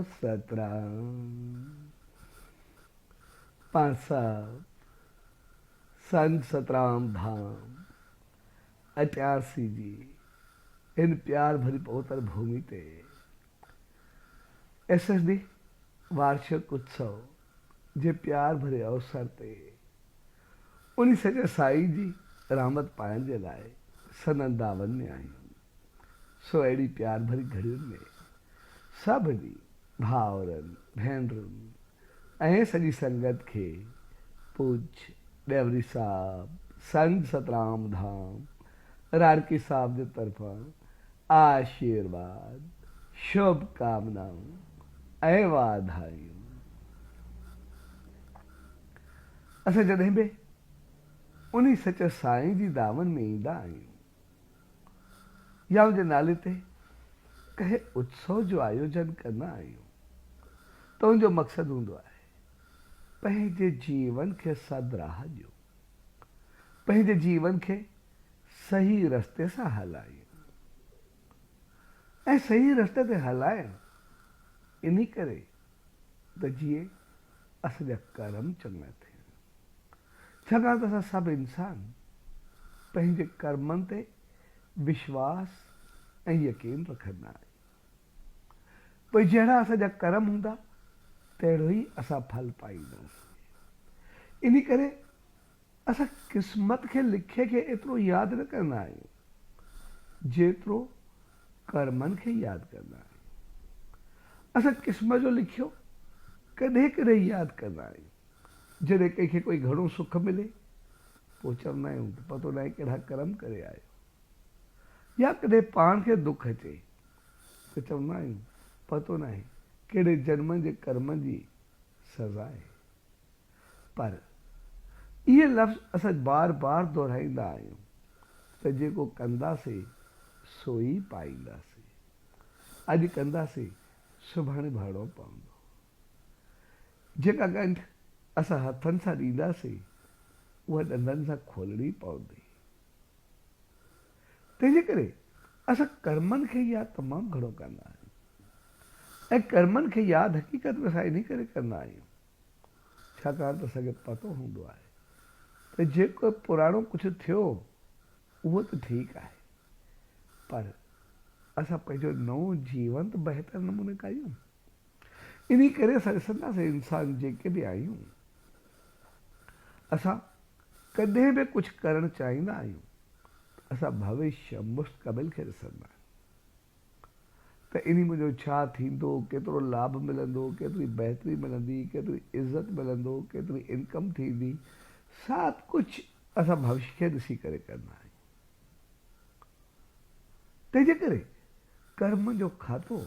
सतराम। पांसा संत सतराम धाम अत्यारसी जी इन प्यार भरी पवित्र भूमि ते SSD वार्षिक उत्सव जे प्यार भरे अवसर ते उन सॼे साईं जी रहमत पाइण जे लाइ सनन दावन में आहियूं। सो अहिड़ी प्यार भरी घड़ियुनि में सभिनी भाउरनि भेनरुनि ऐं सॼी संगत खे पूज्य डेवरी साहब संत सतराम धाम राणकी साहब जे तरफ़ां आशीर्वाद शुभकामनाऊं ऐं वाधायूं। असां जॾहिं बि उन सचे साईं जी दावन में ईंदा आहियूं या उनजे नाले ते कंहिं उत्सव जो आयोजन कंदा आहियूं त उनजो मक़सदु हूंदो आहे पंहिंजे जीवन खे सदराह ॾियो, पंहिंजे जीवन खे सही रस्ते सां हलायूं ऐं सही रस्ते ते हलाइण इन करे त जीअं असांजा कर्म चङा थियनि। छाकाणि त असां सभु इंसान पंहिंजे कर्मनि ते विश्वास ऐं यकीन रखंदा आहियूं। पोइ जहिड़ा असांजा कर्म हूंदा तहिड़ो ई असां फल पाईंदासीं। इन करे असां क़िस्मत खे लिखे खे एतिरो यादि न कंदा आहियूं जेतिरो कर्मनि खे यादि कंदा आहियूं। असां क़िस्मत जो लिखियो कॾहिं कॾहिं यादि कंदा आहियूं जॾहिं कंहिंखे कोई घणो सुख मिले पोइ चवंदा आहियूं त पतो न आहे कहिड़ा कर्म करे आयो, या कॾहिं पाण खे दुख अचे त चवंदा आहियूं पतो न आहे कहिड़े जन्मनि जे कर्मनि जी सज़ा आहे। पर इहे लफ़्ज़ असां बार बार दोहराईंदा आहियूं त जेको कंदासीं सो ई पाईंदासीं। अॼु कंदासीं सुभाणे भरिणो पवंदो। जेका ॻंढि असां हथनि सां ॾींदासीं उहा ॾंदनि सां खोलणी पवंदी। तंहिंजे करे असां कर्मनि खे यादि तमामु घणो कंदा आहियूं ऐं कर्मनि खे यादि हक़ीक़त में असां इन करे कंदा आहियूं छाकाणि त असांखे पतो हूंदो आहे त जेको पुराणो कुझु थियो उहो त ठीकु आहे, पर असां पंहिंजो नओं जीवन त बहितर नमूने कयूं। इन करे असां ॾिसंदासीं इंसान जेके बि आहियूं असां कॾहिं बि कुझु करणु चाहींदा आहियूं असां भविष्य मुस्तक़बिल खे ॾिसंदा आहियूं त इन मुंहिंजो छा थींदो, केतिरो लाभ मिलंदो, केतिरी बहितरी मिलंदी, केतिरी इज़त मिलंदो, केतिरी इनकम थींदी, सभु कुझु असां भविष्य खे ॾिसी करे कंदा आहियूं। तंहिंजे करे कर्म जो खातो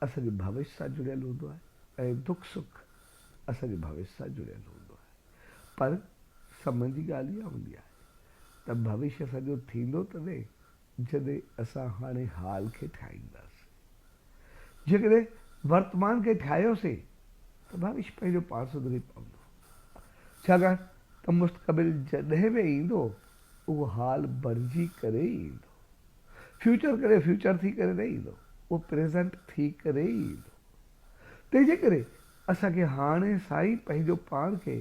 असांजे भविष्य सां जुड़ियल हूंदो आहे ऐं दुख सुख असांजे भविष्य सां जुड़ियल हूंदो आहे। पर सम्झ जी ॻाल्हि इहा हूंदी आहे त भविष्य असांजो थींदो तॾहिं जॾहिं असां हाणे हाल खे ठाहींदासीं। जेकॾहिं वर्तमान खे ठाहियोसीं त भविष्य पंहिंजो पाण सुधरी पवंदो। छाकाणि त मुस्तक़बिल जॾहिं बि ईंदो उहो हाल बणिजी करे ई ईंदो। फ्यूचर करे फ्यूचर थी करे न ईंदो, उहो प्रेज़ेंट थी करे ई ईंदो। तंहिंजे करे असांखे हाणे सां ई पंहिंजो पाण खे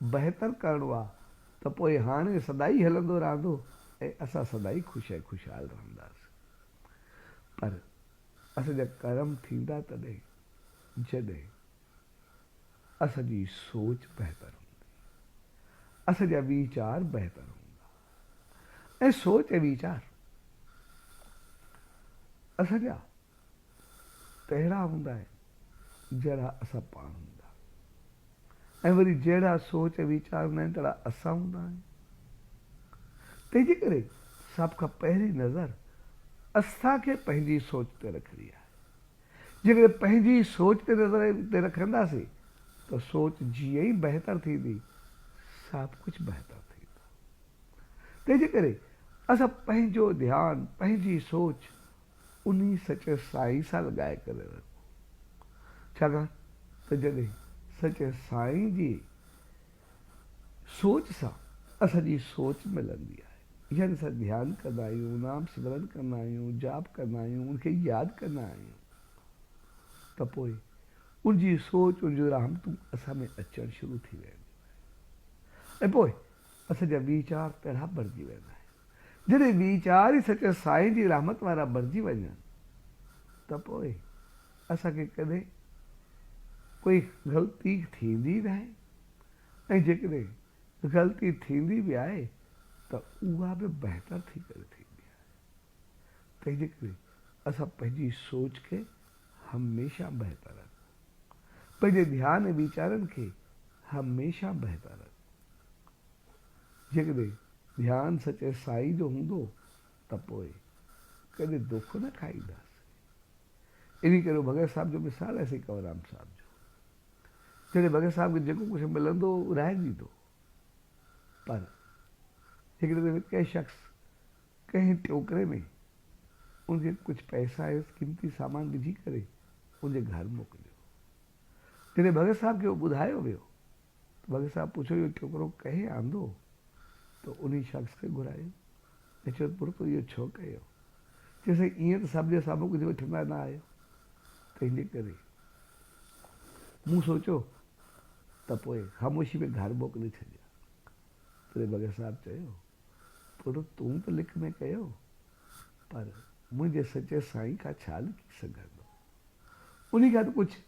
बहितर करिणो आहे त पोइ हाणे सदाई हलंदो रहंदो ऐं असां सदाई ख़ुशि ऐं ख़ुशहाल रहंदासीं। पर असांजा कर्म थींदा तॾहिं जॾहिं असांजी सोच बहितर हूंदी, असांजा वीचार बहितर हूंदा ऐं सोच ऐं वीचार असांजा तहिड़ा हूंदा आहिनि जहिड़ा असां पाण हूंदा ऐं वरी जहिड़ा सोच ऐं वीचार हूंदा आहिनि तहिड़ा असां हूंदा आहियूं। तंहिंजे करे सभ खां पहिरीं नज़र असांखे पंहिंजी सोच ते रखणी आहे। जेकॾहिं पंहिंजी सोच ते नज़र ते रखंदासीं त सोच जीअं ई बहितर थींदी सभु कुझु बहितर थींदो। तंहिंजे करे असां पंहिंजो ध्यानु पंहिंजी सोच उन सचे साईं सां लॻाए करे रखूं। छाकाणि त जॾहिं सचे साईं जी सोच सां असांजी सोच मिलंदी आहे, यानी असां ध्यानु कंदा आहियूं, नाम सिमरन कंदा आहियूं, जाप कंदा आहियूं, उनखे यादि कंदा आहियूं त पोइ उनजी सोच उनजो रहमतूं असां में अचणु शुरू थी वेंदियूं ऐं पोइ असांजा वीचार तहिड़ा भरिजी वेंदा आहिनि। जॾहिं वीचार ई सचे साईं जी रहमत वारा भरिजी वञनि त पोइ असांखे कॾहिं कोई ग़लती थींदी न आहे ऐं जेकॾहिं ग़लती थींदी बि आहे त उहा बि बहितर थी करे थींदी आहे। तंहिंजे करे असां पंहिंजी सोच खे हमेशह बहितर रखूं, पंहिंजे ध्यान ऐं वीचारनि खे हमेशह बहितर रखूं। जेकॾहिं ध्यानु सचे साईं जो हूंदो त पोइ कॾहिं दुख न खाईंदासीं। इन करे भगत साहिब जो मिसाल आहे साईं कंवरराम साहिब जो। जॾहिं भगत साहिब खे जेको कुझु मिलंदो उड़ाए ॾींदो, पर हिकिड़े दफ़े कंहिं शख़्स कंहिं टोकरे में उनखे कुझु पैसा ऐं क़ीमती सामान विझी करे उनजे घर मोकिलियो। जॾहिं भगत साहिब खे उहो ॿुधायो वियो त भगत साहिब पुछो इहो टोकरो कंहिं आंदो, त उन शख़्स खे घुरायो ऐं चयो पुरखो इहो छो कयो? चयोसि ईअं त सभ जे साम्हूं कुझु वठंदा न आहियो, तंहिंजे करे मूं सोचियो त पोइ ख़ामोशी में घर मोकिले छॾियो। तॾहिं भगत साहिब चयो पुटु तूं त लिख में कयो, पर मुंहिंजे सचे साईं खां छा लिखी सघंदो? उन खां त कुझु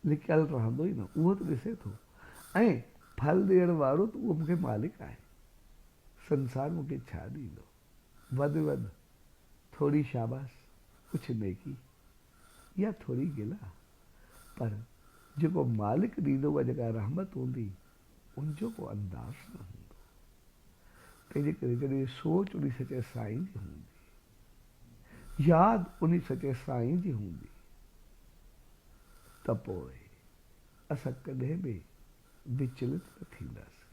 लिखियलु रहंदो ई न, उहो त ॾिसे थो ऐं फल ॾियण वारो त उहो मूंखे मालिक आहे। संसार मूंखे छा ॾींदो? वधि वधि थोरी शाबाश, कुझु नेकी या थोरी गिला, पर जेको मालिक ॾींदो उहा जेका रहमत हूंदी उनजो को अंदाज़ न हूंदो। तंहिंजे करे जॾहिं सोच उन सचे साईं जी हूंदी, यादि उन सचे साईं जी हूंदी, त पोइ असां कॾहिं बि विचलित न थींदासीं,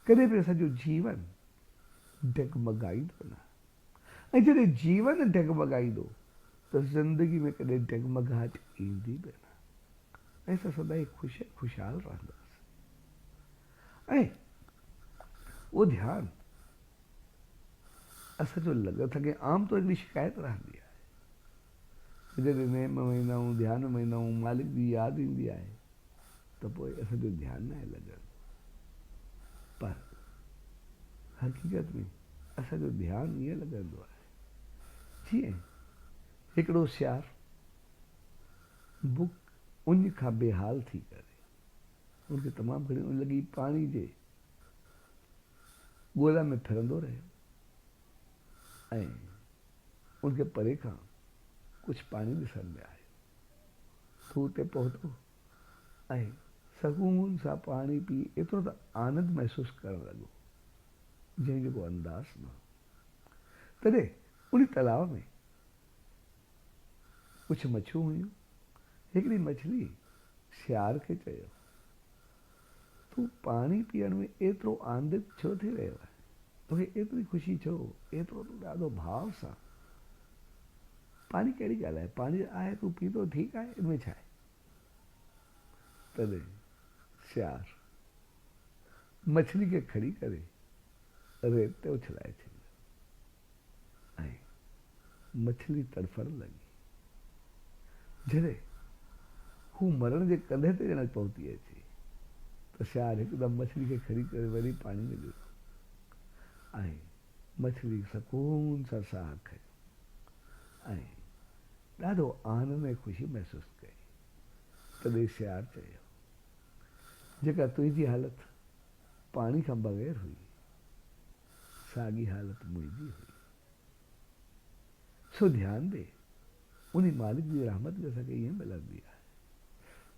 कॾहिं बि असांजो जीवन डगमगाईंदो न। ऐं जॾहिं जीवन डगमगाईंदो त ज़िंदगी में कॾहिं डगमगाहट ईंदी बि न ऐं असां सदाईं ख़ुशहाल रहंदासीं। ऐं उहो ध्यानु असांजो लॻे असांखे आम तौर हिकिड़ी शिकायत रहंदी आहे, जॾहिं नेम में ईंदा आहियूं, ध्यान में ईंदा आहियूं, मालिक जी यादि ईंदी आहे त पोइ असांजो ध्यानु न आहे लॻंदो, पर हक़ीक़त में असांजो ध्यानु ईअं लॻंदो आहे जीअं हिकिड़ो सियार बुक उन खां बेहाल थी करे उनखे तमामु घणी उन लॻी पाणी जे ॻोल्हा में फिरंदो रहियो ऐं उनखे परे खां कुझु पाणी ॾिसण में आयो। हू उते पहुतो ऐं सकून सां पाणी पी एतिरो त आनंद महसूसु करणु लॻो जंहिंजो को अंदाज़ न। तॾहिं उन तालाब में कुझु मच्छियूं हुयूं। हिकिड़ी मछली सियार खे चयो तूं पाणी पीअण में एतिरो आनंदित छो थी रहियो आहे, तोखे एतिरी ख़ुशी छो, एतिरो तूं ॾाढो भाव सां पाणी कहिड़ी ॻाल्हि आहे, पाणी आहे तूं पीतो ठीकु आहे, इनमें छा आहे? तॾहिं सियार मछली खे खणी करे रेत ते उछलाए छॾियो ऐं मछली तड़फण लॻी। जॾहिं हू मरण जे कंधे ते ॼण पहुती अचे त सियार हिकदमि मछली खे खणी करे वरी पाणी में वियो ऐं मछली सकून सां साह खयो ऐं ॾाढो आनंद ऐं ख़ुशी महसूसु कई। तॾहिं सियार चयो जेका तुंहिंजी हालति पाणी खां बग़ैर हुई साॻी हालति मुंहिंजी हुई। सो ध्यानु ॾे उन मालिक जी रहमत बि असांखे ईअं मिलंदी आहे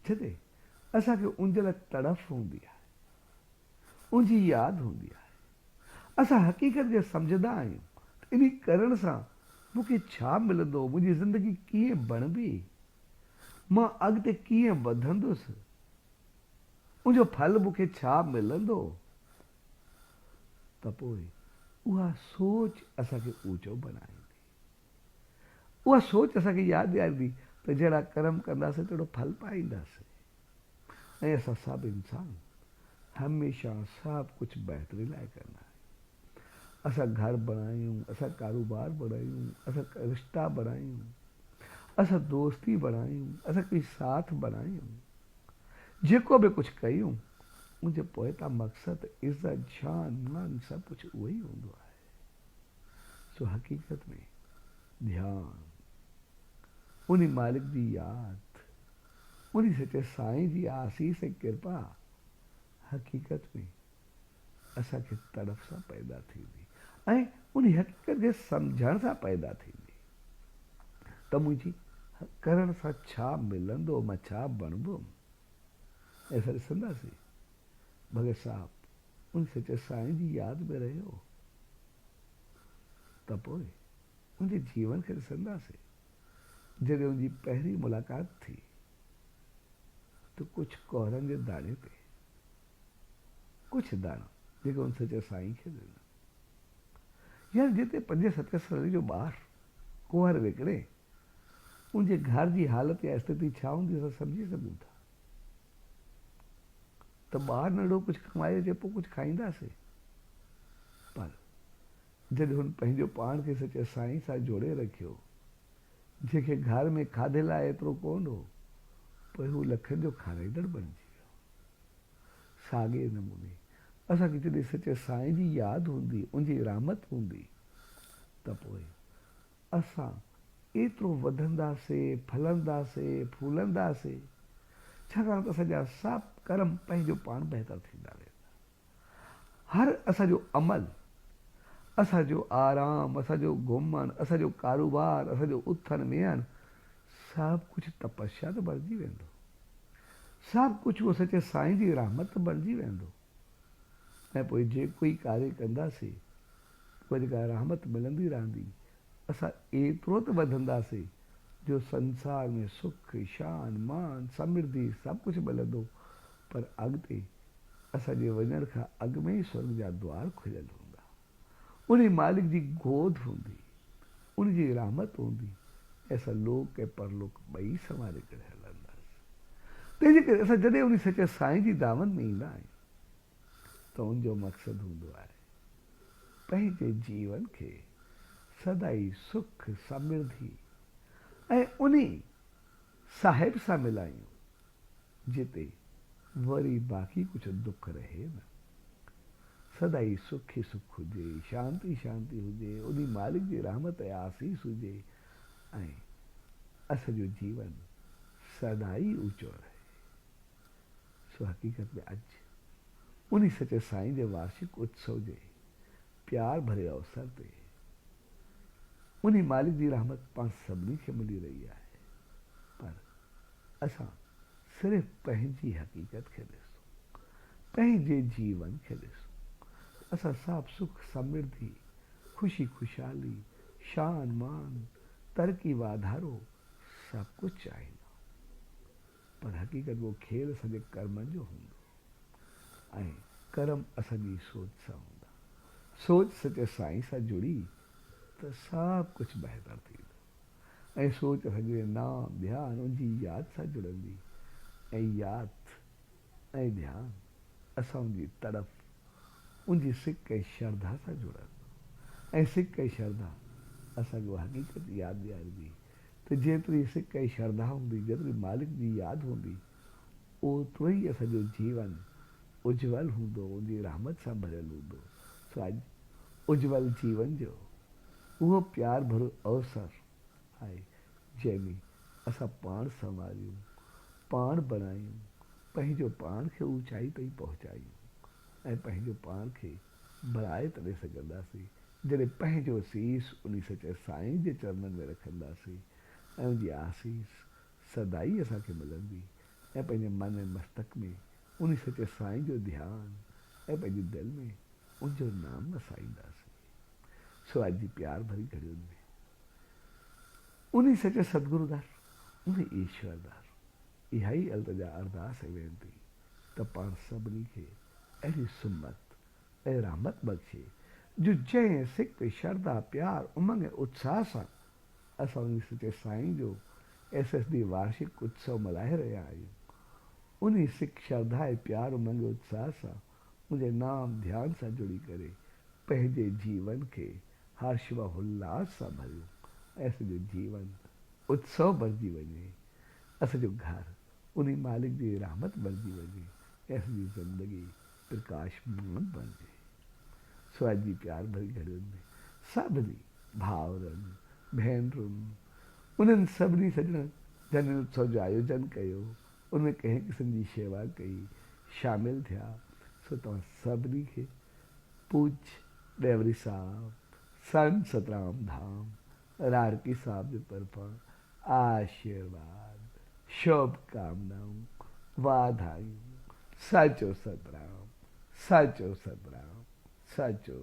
जॾहिं असांखे उनजे लाइ तड़फ हूंदी आहे, उनजी यादि हूंदी आहे। असां हक़ीक़त खे सम्झंदा आहियूं इन करण सां मूंखे छा मिलंदो, मुंहिंजी ज़िंदगी कीअं बणबी, मां अॻिते कीअं वधंदुसि, उनजो फल मूंखे छा मिलंदो, त पोइ उहा सोच असांखे ऊचो बनाईंदी। उहा सोच असांखे यादि ॾियारींदी त जहिड़ा कर्म कंदासीं तहिड़ो फल पाईंदासीं ऐं असां सभु इंसान हमेशह सभु कुझु बहितरी लाइ कंदा आहियूं। असां घर बणायूं, असां कारोबार बणायूं, असां रिश्ता बणायूं, असां दोस्ती बणायूं, असां कोई साथ बणायूं, जेको बि कुझु कयूं उनजे पोइतां मक़सदु इज़त शान मान सभु कुझु उहो ई हूंदो आहे। सो हक़ीक़त में ध्यानु, उन मालिक जी यादि, उन सचे साईं जी आसीस ऐं किरपा हक़ीक़त में असांखे तड़प सां पैदा थींदी ऐं उन हक़ीक़त खे सम्झण सां पैदा थींदी त मुंहिंजी करण सां छा मिलंदो, मां छा बणबुमि। ऐं असां ॾिसंदासीं भगत साहब उन सचे साईं जी यादि में रहियो त पोइ उनजे जीवन खे ॾिसंदासीं। जॾहिं उनजी पहिरीं मुलाक़ात थी त कुझु कोरनि जे दाणे ते कुझु दाणा जेके उन सचे साईं खे ॾिना, यानी जिते 5-7 साल जो ॿार कुंवर विकिणे उनजे घर जी हालत या स्थिति छा हूंदी असां सम्झी सघूं था। त ॿार नंढो कुझु कमाए अचे पोइ कुझु खाईंदासीं, पर जॾहिं हुन पंहिंजो पाण खे सचे साईं सां जोड़े रखियो, जंहिंखे घर में खाधे लाइ एतिरो कोन हो, पोइ हू लखनि जो खाराईंदड़ बणिजी वियो। साॻिए नमूने असांखे जॾहिं सचे साईं जी यादि हूंदी, उनजी रहमत हूंदी, त पोइ असां एतिरो वधंदासीं, फलंदासीं, फूलंदासीं, छाकाणि त असांजा सभु कर्म पंहिंजो पाण बहितर थींदा वेंदा। हर असांजो अमल, असांजो आराम, असांजो घुमणु, असांजो कारोबार, असांजो उथणु वेहणु, सभु कुझु तपस्या त बणिजी वेंदो। सभु कुझु उहो सचे साईं जी रहमत बणिजी वेंदो। ऐं पोइ जेको ई कार्य कंदासीं उहा जेका रहमत मिलंदी रहंदी, असां एतिरो त वधंदासीं जो संसार में सुख शान मान समृद्धि सभु कुझु मिलंदो, पर अॻिते असांजे वञण खां अॻु में ई स्वर्ग जा द्वार खुलियल हूंदा। उन मालिक जी गोद हूंदी, उनजी रहमत हूंदी, ऐं असां लोक ऐं परलोक ॿई संवारे करे हलंदासीं। तंहिंजे करे असां जॾहिं उन सचे साईं जी दामन में ईंदा आहियूं त उनजो मक़सदु हूंदो आहे पंहिंजे जीवन खे सदाई सुख समृद्धि ऐं उन साहिब सां मिलायूं जिते वरी बाक़ी कुझु दुख रहे न। सदाई सुख ई सुख हुजे, शांति शांति हुजे, उन मालिक जी रहमत ऐं आसीस हुजे ऐं असांजो जीवन सदाई ऊचो रहे। सो हक़ीक़त में अॼु उन सचे साईं जे वार्षिक उत्सव जे प्यार भरे अवसर ते उन मालिक जी रहमत पाण सभिनी खे मिली रही आहे, पर असां सिर्फ़ु पंहिंजी हक़ीक़त खे ॾिसूं, पंहिंजे जीवन खे ॾिसूं। असां सभु सुख समृद्धि, ख़ुशी खुशहाली, शान मान, तरक़ी वाधारो सभु कुझु चाहींदा, पर हक़ीक़त वो खेल असांजे कर्मनि जो हूंदो ऐं कर्म असांजी सोच सां हूंदा। सोच सचे साईं सां जुड़ी त सभु कुझु बहितर थींदो ऐं सोच असांजे नाम ध्यानु उनजी यादि सां जुड़ंदी ऐं यादि ऐं ध्यानु असां उनजी तड़प, उनजी सिक ऐं श्रद्धा सां जुड़ंदो ऐं सिक ऐं श्रद्धा असांखे उहा हक़ीक़त यादि ॾियारींदी त जेतिरी सिक ऐं श्रद्धा हूंदी, जेतिरी मालिक जी यादि हूंदी, ओतिरो ई असांजो जीवन उज्जवल हूंदो, उनजी रहमत सां भरियल हूंदो। सो अॼु उज्जवल जीवन जो उहो प्यार भरो अवसर आहे जंहिंमें असां पाण संवारियूं, पाण बणायूं, पंहिंजो पाण खे ऊचाई ताईं पहुचायूं ऐं पंहिंजो पाण खे बणाए तॾहिं सघंदासीं जॾहिं पंहिंजो सीस उन सचे साईं जे चरणनि में रखंदासीं ऐं उनजी आसीस सदाई असांखे मिलंदी ऐं पंहिंजे मन ऐं मस्तक में उन सचे साईं जो ध्यानु ऐं पंहिंजी दिलि में उनजो नाम वसाईंदासीं। सो अॼु जी प्यार भरी घड़ियुनि में उन सचे सतगुरु दर, उन ईश्वर दर इहा ई अल्तजा अरदास ऐं वेनती त पाण सभिनी खे अहिड़ी सुमत ऐं रहमत बख़्शे जो जंहिं सिक श्रद्धा प्यार उमंग ऐं उत्साह सां असां उन सचे साईं जो SSD वार्षिक उत्सव मल्हाए रहिया आहियूं, उन सिक श्रद्धा ऐं प्यार उमंग उत्साह सां मुंहिंजे नाम ध्यान सां जुड़ी करे पंहिंजे जीवन खे हर्ष व उल्लास सां भरियूं ऐं सॼो जीवन उत्सव बढ़जी वञे, असांजो घर उन मालिक जी रहमत बढ़जी वञे ऐं असांजी ज़िंदगी प्रकाशमान बणिजे। सो अॼु जी प्यार भरी घड़ियुनि में सभिनी भाउरनि भेनरुनि उन्हनि सभिनी सॼणनि जन उत्सव जो आयोजन कयो, उनमें कंहिं क़िस्म जी शेवा कई, शामिल थिया। सो तव्हां सभिनी खे पूज्य डेवरी साहब संत सतराम धाम रारकी साहब जे तरफ़ां आशीर्वाद, शुभकामनाऊं, वाधायूं। सचो सतराम, सचो सतराम, सचो।